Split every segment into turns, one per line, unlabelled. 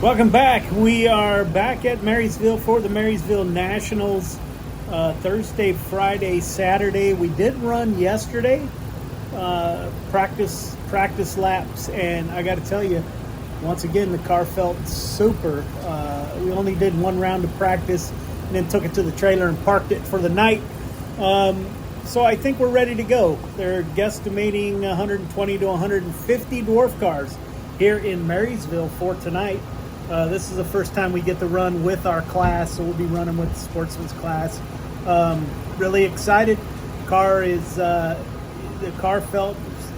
Welcome back. We are back at Marysville for the Marysville Nationals. Thursday, Friday, Saturday. We did run yesterday, practice laps, and I got to tell you, once again, the car felt super. We only did one round of practice and then took it to the trailer and parked it for the night. So I think we're ready to go. They're guesstimating 120 to 150 dwarf cars here in Marysville for tonight. This is the first time we get to run with our class, so we'll be running with the sportsman's class. Really excited. The car felt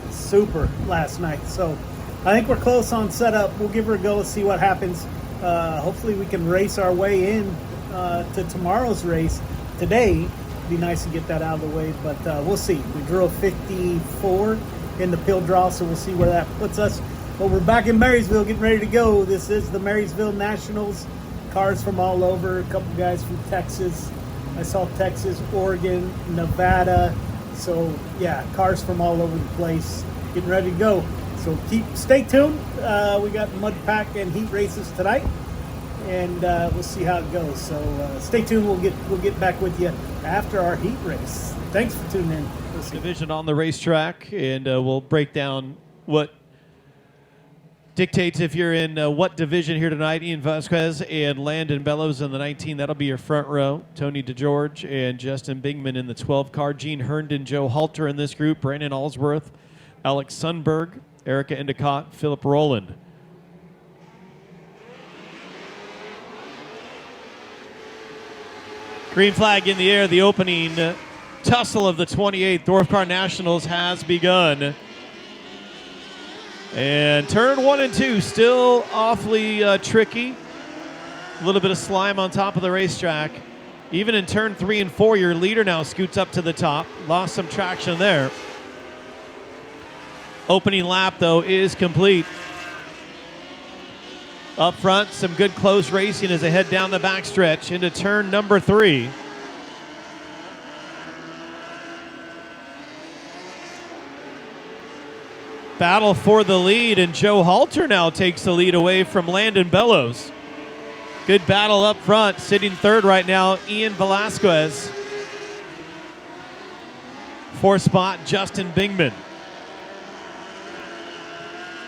super last night, so I think we're close on setup. We'll give her a go and see what happens. Hopefully we can race our way in to tomorrow's race today. Be nice to get that out of the way, but we'll see. We drew a 54 in the pill draw, so we'll see where that puts us. But we're back in Marysville getting ready to go. This is the Marysville Nationals. Cars from all over, a couple guys from Texas. I saw Texas, Oregon, Nevada. So yeah, cars from all over the place getting ready to go. So stay tuned. We got mud pack and heat races tonight, and we'll see how it goes. So stay tuned. We'll get back with you after our heat race. Thanks for tuning in.
Division on the racetrack, and we'll break down what dictates if you're in what division here tonight. Ian Vasquez and Landon Bellows in the 19. That'll be your front row. Tony DeGeorge and Justin Bingman in the 12 car. Gene Herndon, Joe Halter in this group. Brandon Allsworth, Alex Sundberg, Erica Endicott, Philip Rowland. Green flag in the air. The opening tussle of the 28th Dwarf Car Nationals has begun. And turn 1 and 2 still awfully tricky. A little bit of slime on top of the racetrack. Even in turn 3 and 4, your leader now scoots up to the top. Lost some traction there. Opening lap, though, is complete. Up front, some good close racing as they head down the backstretch into turn number 3. Battle for the lead, and Joe Halter now takes the lead away from Landon Bellows. Good battle up front. Sitting third right now, Ian Velasquez. Fourth spot, Justin Bingman.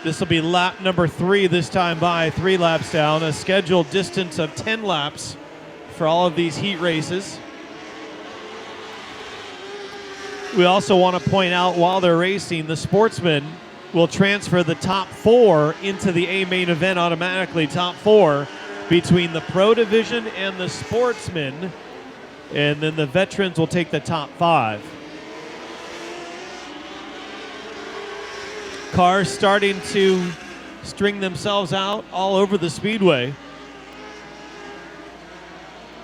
This will be lap number 3 this time by, 3 laps down. A scheduled distance of 10 laps for all of these heat races. We also want to point out while they're racing, the sportsmen will transfer the top 4 into the A main event automatically. Top 4 between the pro division and the sportsmen. And then the veterans will take the top 5. Cars starting to string themselves out all over the speedway.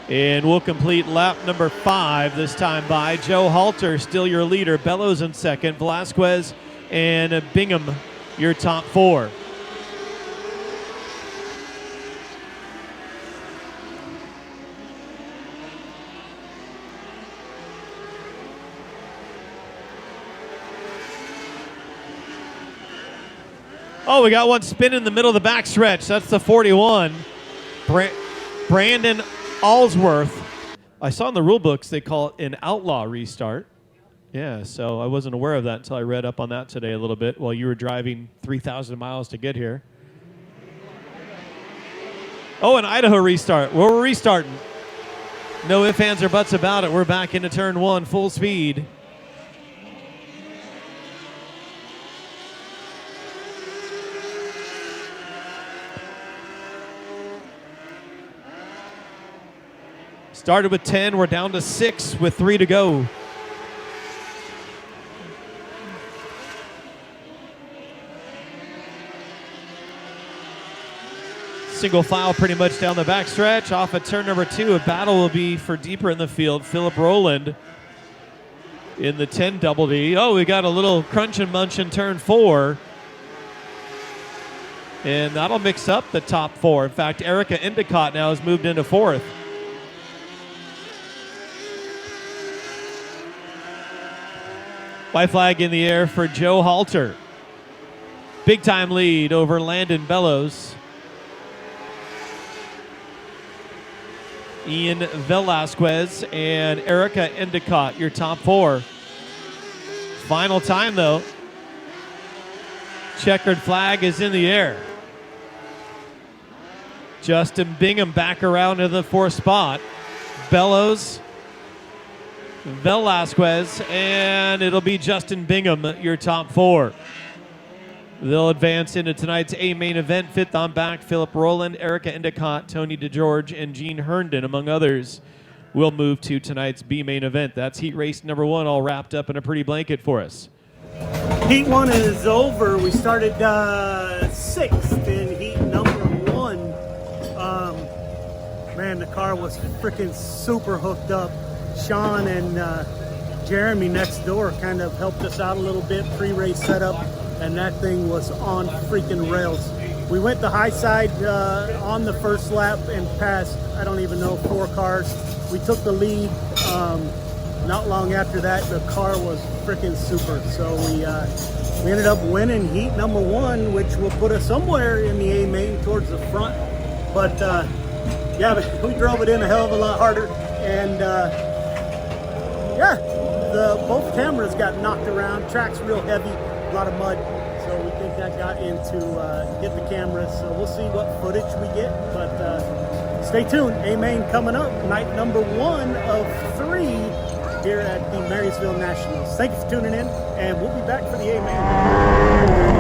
And we'll complete lap number 5 this time by. Joe Halter still your leader. Bellows in second. Velasquez and Bingham your top 4. Oh, we got one spin in the middle of the backstretch. That's the 41. Brandon Allsworth. I saw in the rule books they call it an outlaw restart. Yeah, so I wasn't aware of that until I read up on that today a little bit while you were driving 3,000 miles to get here. Oh, an Idaho restart. Well, we're restarting. No ifs, ands, or buts about it. We're back into turn 1, full speed. Started with 10, we're down to 6 with 3 to go. Single file pretty much down the backstretch. Off at turn number 2, a battle will be for deeper in the field. Philip Rowland in the 10 double D. Oh, we got a little crunch and munch in turn 4. And that'll mix up the top 4. In fact, Erica Endicott now has moved into 4th. White flag in the air for Joe Halter. Big time lead over Landon Bellows. Ian Velasquez, and Erica Endicott, your top 4. Final time, though. Checkered flag is in the air. Justin Bingham back around to the 4th spot. Bellows, Velasquez, and it'll be Justin Bingham, your top 4. They'll advance into tonight's A main event. 5th on back, Philip Rowland, Erica Endicott, Tony DeGeorge, and Gene Herndon, among others, will move to tonight's B main event. That's heat race number 1, all wrapped up in a pretty blanket for us.
Heat 1 is over. We started 6th in heat number 1. Man, the car was freaking super hooked up. Sean and Jeremy next door kind of helped us out a little bit, pre-race setup, and that thing was on freaking rails. We went the high side on the first lap and passed, I don't even know, 4 cars. We took the lead. Not long after that, the car was freaking super. So we ended up winning heat number 1, which will put us somewhere in the A main towards the front. But yeah, we drove it in a hell of a lot harder. And yeah, both cameras got knocked around. Track's real heavy, a lot of mud. So we think that got into hit the cameras. So we'll see what footage we get. But stay tuned. A main coming up. Night number 1 of 3 here at the Marysville Nationals. Thank you for tuning in, and we'll be back for the A main.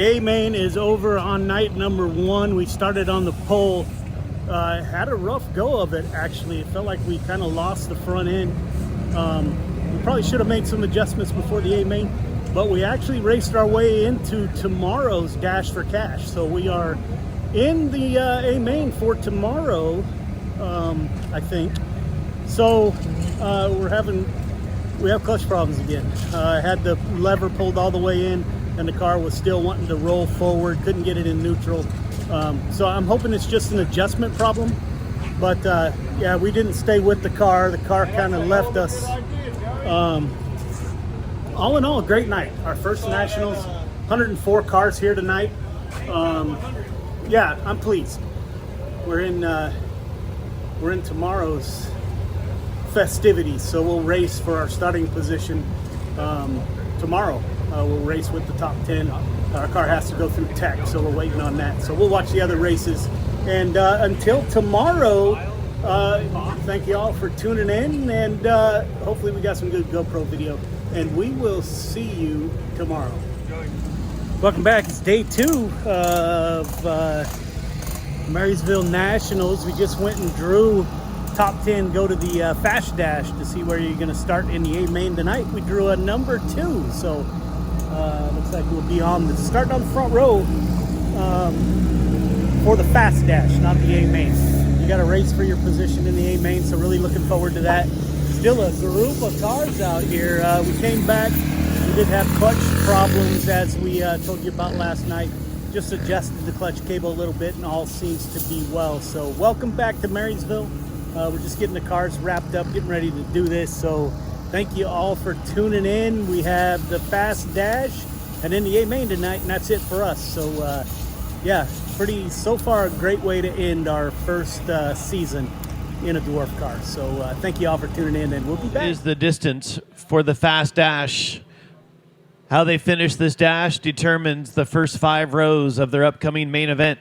The A main is over on night number 1. We started on the pole. Had a rough go of it, actually. It felt like we kind of lost the front end. We probably should have made some adjustments before the A main, but we actually raced our way into tomorrow's Dash for Cash. So we are in the A main for tomorrow, I think. So we have clutch problems again. I had the lever pulled all the way in, and the car was still wanting to roll forward. Couldn't get it in neutral. So I'm hoping it's just an adjustment problem. But yeah, we didn't stay with the car. The car kind of left us. All in all, a great night. Our first Nationals, 104 cars here tonight. Yeah, I'm pleased. We're in tomorrow's festivities, so we'll race for our starting position tomorrow. We'll race with the top 10. Our car has to go through tech, so we're waiting on that. So we'll watch the other races. And until tomorrow, thank you all for tuning in, and hopefully we got some good GoPro video. And we will see you tomorrow. Welcome back. It's day 2 of Marysville Nationals. We just went and drew top 10, go to the Fast Dash to see where you're going to start in the A main tonight. We drew a number 2, so looks like we'll be starting on the front row for the Fast Dash, not the A main. You got to race for your position in the A main, so really looking forward to that. Still a group of cars out here. We came back. We did have clutch problems, as we told you about last night. Just adjusted the clutch cable a little bit, and all seems to be well. So welcome back to Marysville. We're just getting the cars wrapped up, getting ready to do this. So thank you all for tuning in. We have the Fast Dash and then the A main tonight, and that's it for us. So yeah, so far a great way to end our first season in a dwarf car. So thank you all for tuning in, and we'll be back.
Is the distance for the Fast Dash. How they finish this dash determines the first 5 rows of their upcoming main event.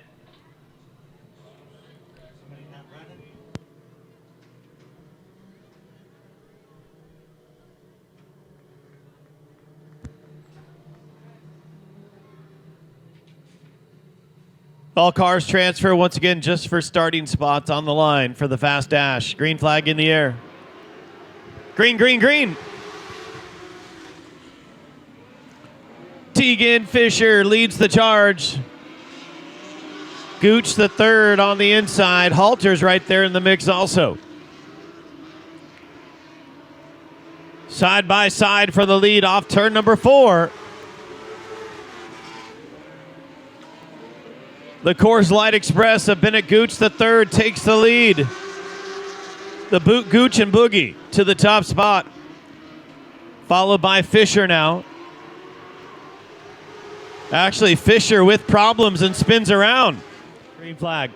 All cars transfer once again just for starting spots on the line for the Fast Dash. Green flag in the air. Green, green, green. Tegan Fisher leads the charge. Gooch the third on the inside. Halter's right there in the mix also. Side by side for the lead off turn number 4. The Coors Light Express of Bennett Gooch the third takes the lead. The Gooch and Boogie to the top spot. Followed by Fisher now. Actually, Fisher with problems and spins around. Green flag.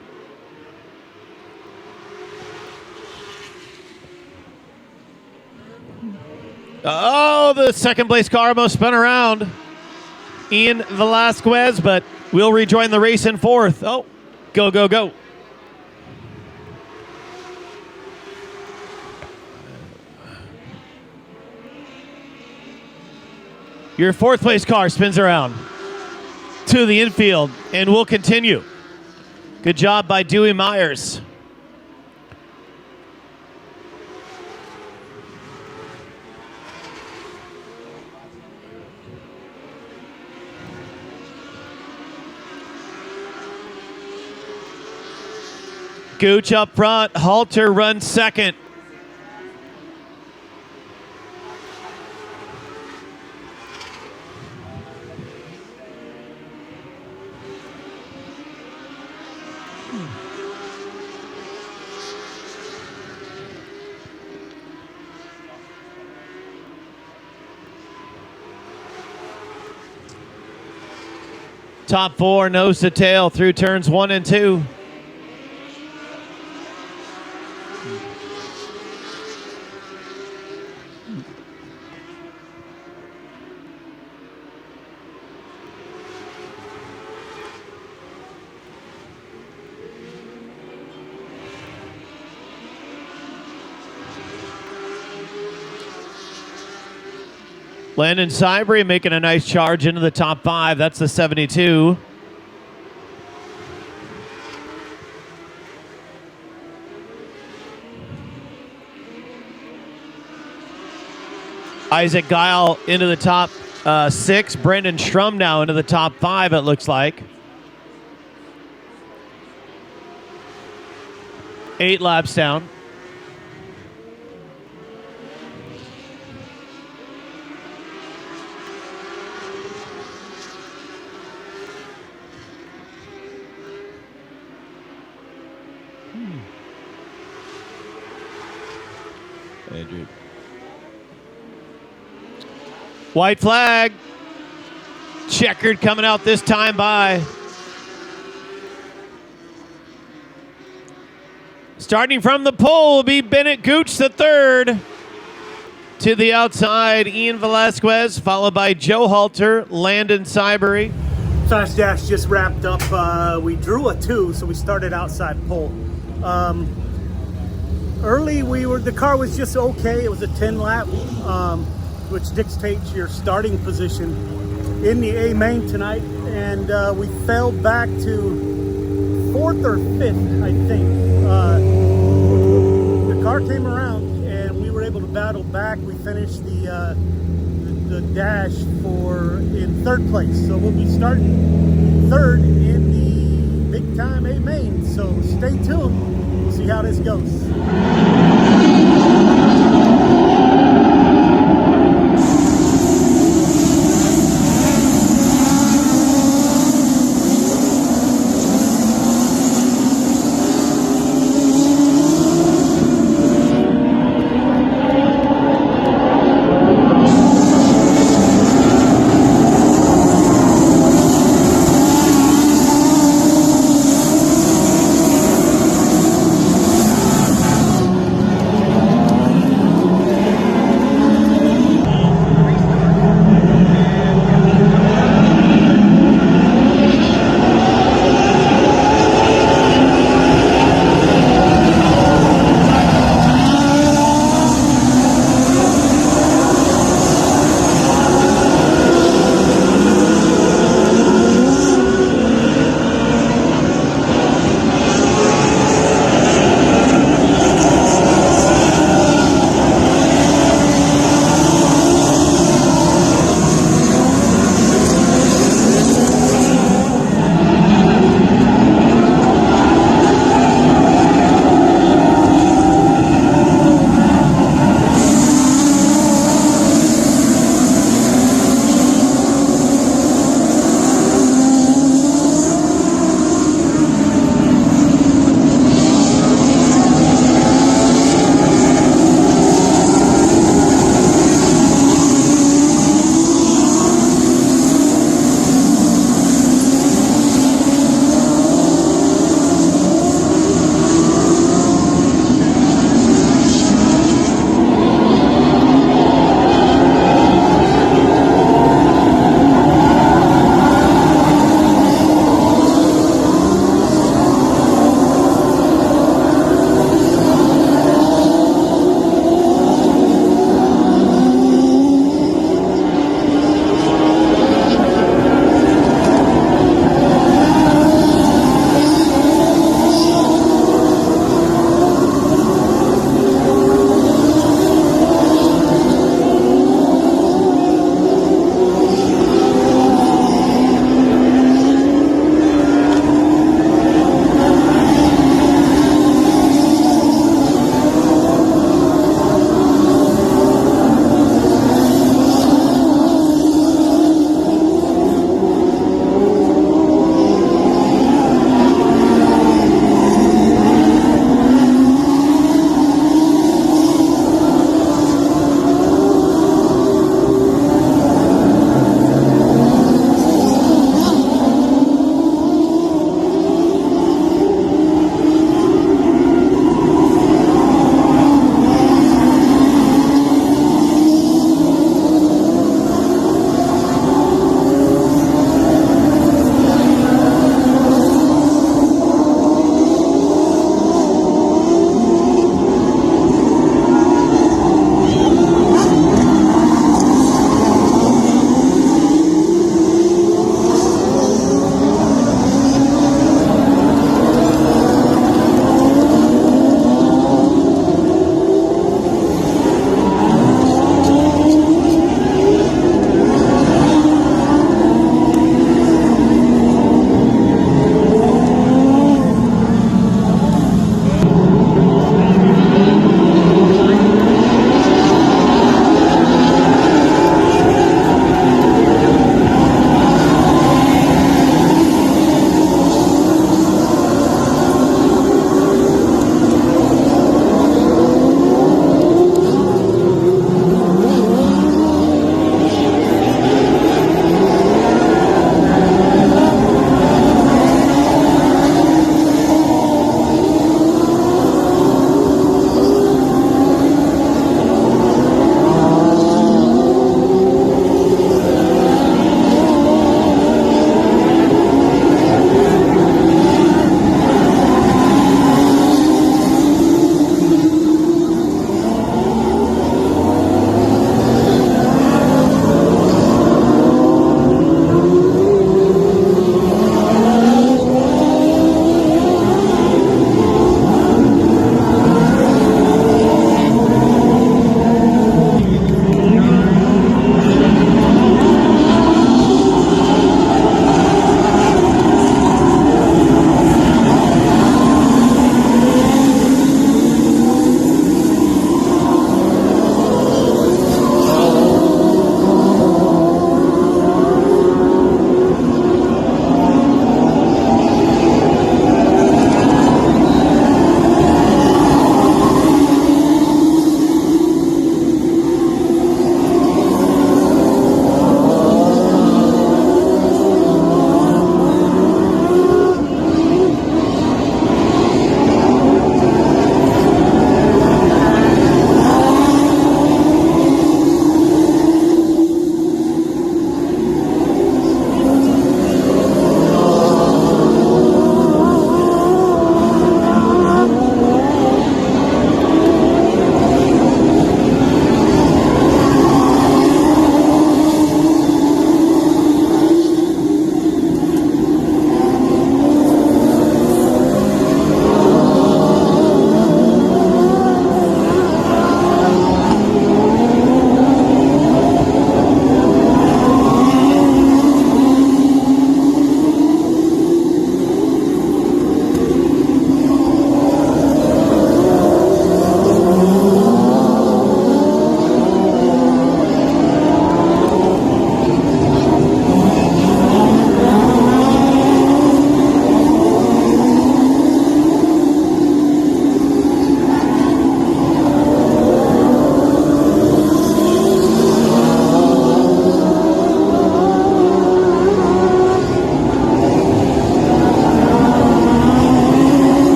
Oh, the second place car almost spun around. Ian Velasquez, but we'll rejoin the race in 4th. Oh, go, go, go. Your 4th place car spins around to the infield and will continue. Good job by Dewey Myers. Gooch up front. Halter runs second. Top 4 nose to tail through turns 1 and 2. Landon Sybry making a nice charge into the top 5. That's the 72. Isaac Guile into the top 6. Brendan Strum now into the top 5, it looks like. 8 laps down. Andrew. White flag. Checkered coming out this time by. Starting from the pole will be Bennett Gooch the third. To the outside, Ian Velasquez, followed by Joe Halter, Landon Sybry.
Fast Dash just wrapped up. We drew a 2, so we started outside pole. Early, the car was just okay. It was a 10 lap, which dictates your starting position in the A main tonight. And we fell back to 4th or 5th, I think. The car came around and we were able to battle back. We finished the dash in 3rd place. So we'll be starting 3rd in the big time A main. So stay tuned. We'll see how this goes.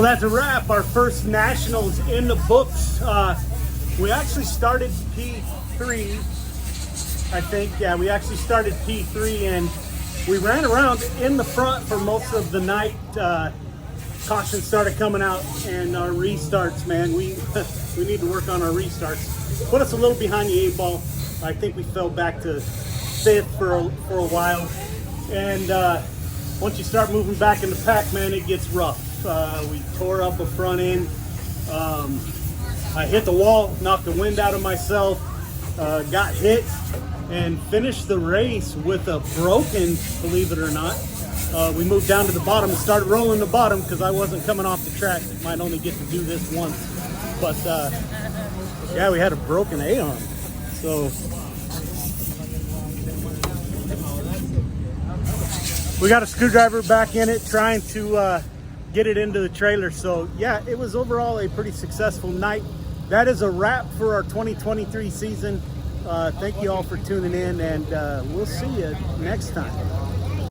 that's a wrap. Our first Nationals in the books. We actually started P3, I think. Yeah, we actually started P3, and we ran around in the front for most of the night. Caution started coming out, and our restarts, man, we need to work on our restarts. Put us a little behind the 8 ball. I think we fell back to 5th for a while. And once you start moving back in the pack, man, it gets rough. We tore up a front end. I hit the wall, knocked the wind out of myself, got hit, and finished the race with a broken, believe it or not. We moved down to the bottom and started rolling the bottom because I wasn't coming off the track. Might only get to do this once. But yeah, we had a broken A-arm. So we got a screwdriver back in it, trying to get it into the trailer. So yeah, it was overall a pretty successful night. That is a wrap for our 2023 season. Thank you all for tuning in, and we'll see you next time.